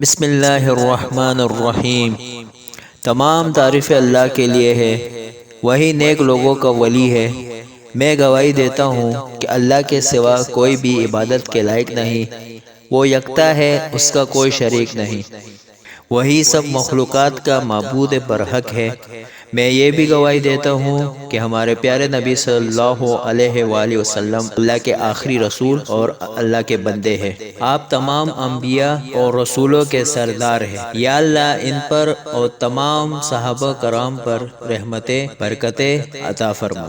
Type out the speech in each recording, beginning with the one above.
بسم اللہ الرحمن الرحیم۔ تمام تعریف اللہ کے لیے ہے، وہی نیک لوگوں کا ولی ہے۔ میں گواہی دیتا ہوں کہ اللہ کے سوا کوئی بھی عبادت کے لائق نہیں، وہ یکتا ہے، اس کا کوئی شریک نہیں، وہی سب مخلوقات کا معبود برحق ہے۔ میں یہ بھی گواہی دیتا ہوں کہ ہمارے پیارے نبی صلی اللہ علیہ وآلہ وسلم اللہ کے آخری رسول اور اللہ کے بندے ہیں۔ آپ تمام انبیاء اور رسولوں کے سردار ہیں۔ یا اللہ ان پر اور تمام صحابہ کرام پر رحمتیں برکتیں عطا فرما،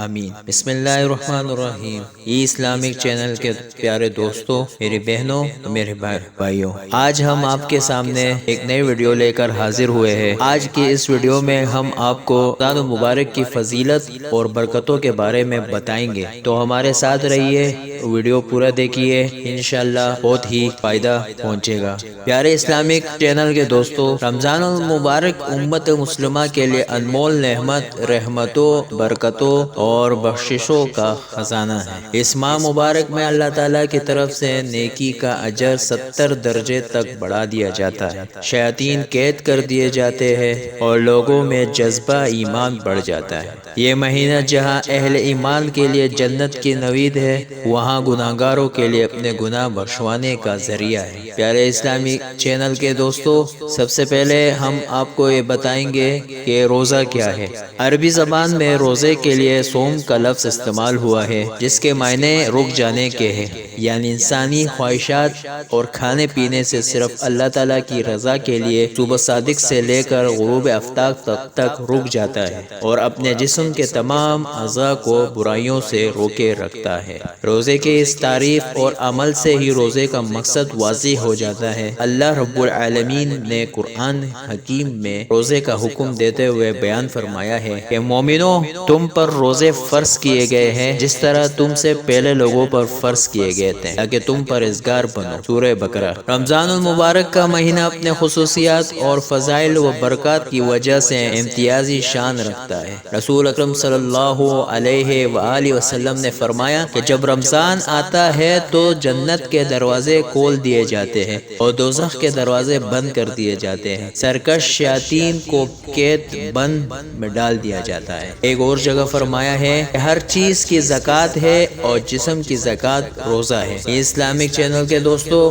آمین۔ بسم اللہ الرحمن الرحیم۔ ای اسلامک چینل کے پیارے دوستوں، میری بہنوں، میرے بھائیوں، آج ہم آپ کے سامنے ایک نئی ویڈیو لے کر حاضر ہوئے ہیں۔ آج کی اس ویڈیو میں ہم آپ کو رمضان المبارک کی فضیلت اور برکتوں کے بارے میں بتائیں گے، تو ہمارے ساتھ رہیے، ویڈیو پورا دیکھیے، انشاءاللہ بہت ہی فائدہ پہنچے گا۔ پیارے اسلامک چینل کے دوستوں، رمضان المبارک امت مسلمہ کے لیے انمول نعمت، رحمتوں، برکتوں اور بخششوں کا خزانہ ہے۔ اس ماہ مبارک میں اللہ تعالیٰ کی طرف سے نیکی کا اجر 70 درجے تک بڑھا دیا جاتا ہے، شیاطین قید کر دیے جاتے ہیں اور لوگوں میں جذبہ ایمان بڑھ جاتا ہے۔ یہ مہینہ جہاں اہل ایمان کے لیے جنت کی نوید ہے، وہاں گناہگاروں کے لیے اپنے گناہ بخشوانے کا ذریعہ ہے۔ پیارے اسلامی چینل کے دوستوں، سب سے پہلے ہم آپ کو یہ بتائیں گے کہ روزہ کیا ہے۔ عربی زبان میں روزے کے لیے صوم کا لفظ استعمال ہوا ہے، جس کے معنی رک جانے کے ہیں، یعنی انسانی خواہشات اور کھانے پینے سے صرف اللہ تعالیٰ کی رضا کے لیے صبح صادق سے لے کر غروب آفتاب تک رک جاتا ہے اور اپنے جسم کے تمام اعضاء کو برائیوں سے روکے رکھتا ہے۔ روزے کے اس تعریف اور عمل سے ہی روزے کا مقصد واضح ہو جاتا ہے۔ اللہ رب العالمین نے قرآن حکیم میں روزے کا حکم دیتے ہوئے بیان فرمایا ہے کہ مومنوں، تم پر روزے فرض کیے گئے ہیں جس طرح تم سے پہلے لوگوں پر فرض کیے گئے تھے، تاکہ تم پرہیزگار بنو۔ سورہ بقرہ۔ رمضان المبارک کا مہینہ اپنے خصوصیات اور فضائل و برکات کی وجہ سے امتیازی شان رکھتا ہے۔ رسول اکرم صلی اللہ علیہ وآلہ وسلم نے فرمایا کہ جب رمضان آتا ہے تو جنت کے دروازے کھول دیے جاتے ہیں اور دوزخ کے دروازے بند کر دیے جاتے ہیں، سرکش شیاطین کو قید بند میں ڈال دیا جاتا ہے۔ ایک اور جگہ فرمایا ہے کہ ہر چیز کی زکوٰۃ ہے اور جسم کی زکوٰۃ روزہ ہے۔ اسلامک چینل کے دوستوں،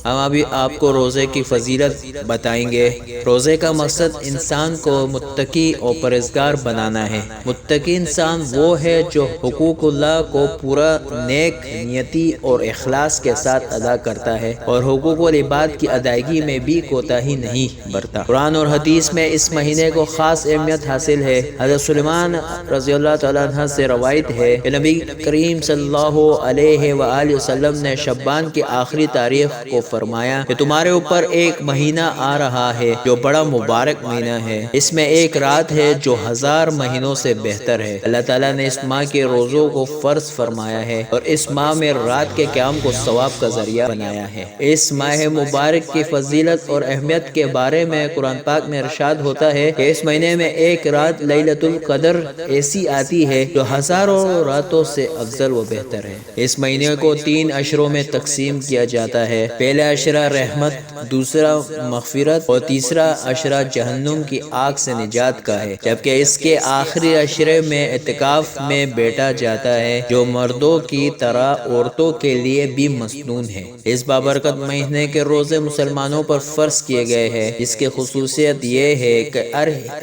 ہم ابھی آپ کو روزے کی فضیلت بتائیں گے۔ روزے کا مقصد انسان کو متقی اور پرہیزگار بنانا ہے۔ متقی انسان وہ ہے جو حقوق اللہ کو پورا نیک نیتی اور اخلاص کے ساتھ ادا کرتا ہے اور حقوق العباد کی ادائیگی میں بھی کوتاہی نہیں برتا۔ قرآن اور حدیث میں اس مہینے کو خاص اہمیت حاصل ہے۔ حضرت سلیمان رضی اللہ تعالیٰ عنہ سے روایت ہے کہ نبی کریم صلی اللہ علیہ وآلہ وسلم نے شعبان کی آخری تاریخ کو فرمایا کہ تمہارے اوپر ایک مہینہ آ رہا ہے جو بڑا مبارک مہینہ ہے، اس میں ایک رات ہے جو 1000 مہینوں سے بہتر ہے۔ اللہ تعالیٰ نے اس ماہ کے روزوں کو فرض فرمایا ہے اور اس ماہ میں رات کے قیام کو ثواب کا ذریعہ بنایا ہے۔ اس ماہ مبارک کی فضیلت اور اہمیت کے بارے میں قرآن پاک میں ارشاد ہوتا ہے کہ اس مہینے میں ایک رات لیلۃ القدر ایسی آتی ہے جو ہزاروں راتوں سے افضل و بہتر ہے۔ اس مہینے کو 3 عشروں میں تقسیم کیا جاتا ہے۔ پہلا عشرہ رحمت، دوسرا مغفرت اور تیسرا عشرہ جہنم کی آگ سے نجات کا ہے، جبکہ اس کے آخری عشرے میں اعتکاف میں بیٹھا جاتا ہے، جو مردوں کی طرح عورتوں کے لیے بھی مسنون ہے۔ اس بابرکت مہینے کے روزے مسلمانوں پر فرض کیے گئے ہیں، جس کی خصوصیت یہ ہے کہ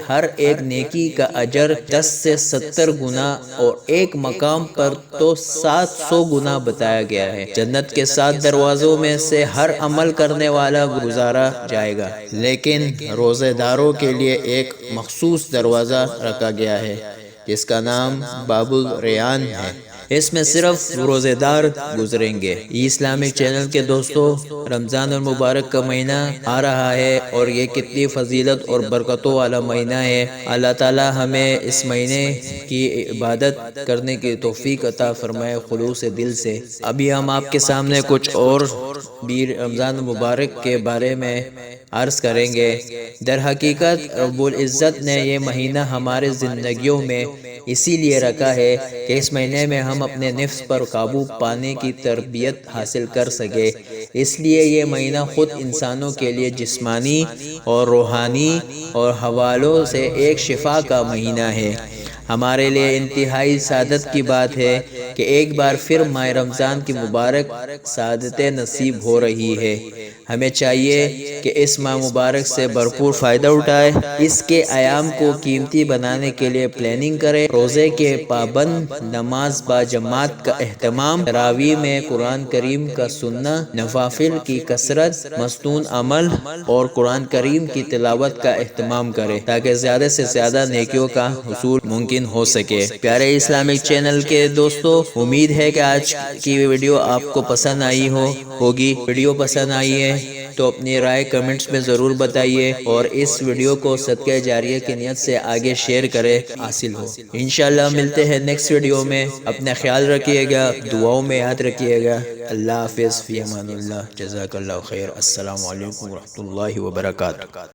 ہر ایک نیکی کا اجر 10 سے 70 گنا اور ایک مقام پر تو 700 گنا بتایا گیا ہے۔ جنت کے 7 دروازوں میں سے ہر عمل کرنے والا گزارا جائے گا، لیکن روزے داروں کے لیے ایک مخصوص دروازہ رکھا گیا ہے جس کا نام باب الریان ہے۔ اس میں صرف روزے دار گزریں گے۔ اسلامک چینل کے دوستوں، رمضان المبارک کا مہینہ آ رہا ہے اور یہ کتنی فضیلت اور برکتوں والا مہینہ ہے۔ اللہ تعالی ہمیں اس مہینے کی عبادت کرنے کی توفیق عطا فرمائے خلوص دل سے۔ ابھی ہم آپ کے سامنے کچھ اور بھی رمضان المبارک کے بارے میں عرض کریں گے۔ در حقیقت رب العزت نے یہ مہینہ ہمارے زندگیوں میں اسی لیے رکھا ہے کہ اس مہینے میں ہم اپنے نفس پر قابو پانے کی تربیت حاصل کر سکے۔ اس لیے یہ مہینہ خود انسانوں کے لیے جسمانی اور روحانی اور حوالوں سے ایک شفا کا مہینہ ہے۔ ہمارے لیے انتہائی سعادت کی بات ہے کہ ایک بار پھر ماہ رمضان کی مبارک سعادتیں نصیب ہو رہی ہے۔ ہمیں چاہیے کہ اس ماہ مبارک سے بھرپور فائدہ اٹھائے، اس کے ایام کو قیمتی بنانے کے لیے پلاننگ کرے، روزے کے پابند، نماز با جماعت کا اہتمام، تراویح میں قرآن کریم کا سننا، نوافل کی کثرت، مستون عمل اور قرآن کریم کی تلاوت کا اہتمام کرے تاکہ زیادہ سے زیادہ نیکیوں کا حصول ممکن ہو سکے۔ پیارے اسلامک چینل کے دوستو، امید ہے کہ آج کی ویڈیو آپ کو پسند آئی ہوگی۔ ویڈیو پسند آئی ہے تو اپنی رائے کمنٹس میں ضرور بتائیے اور اس ویڈیو کو صدقہ جاریہ کی نیت سے آگے شیئر کرے حاصل ہو۔ انشاءاللہ ملتے ہیں نیکسٹ ویڈیو میں۔ اپنا خیال رکھیے گا، دعاؤں میں یاد رکھیے گا۔ اللہ حافظ، فی امان اللہ، جزاک اللہ خیر۔ السلام علیکم ورحمۃ اللہ وبرکاتہ۔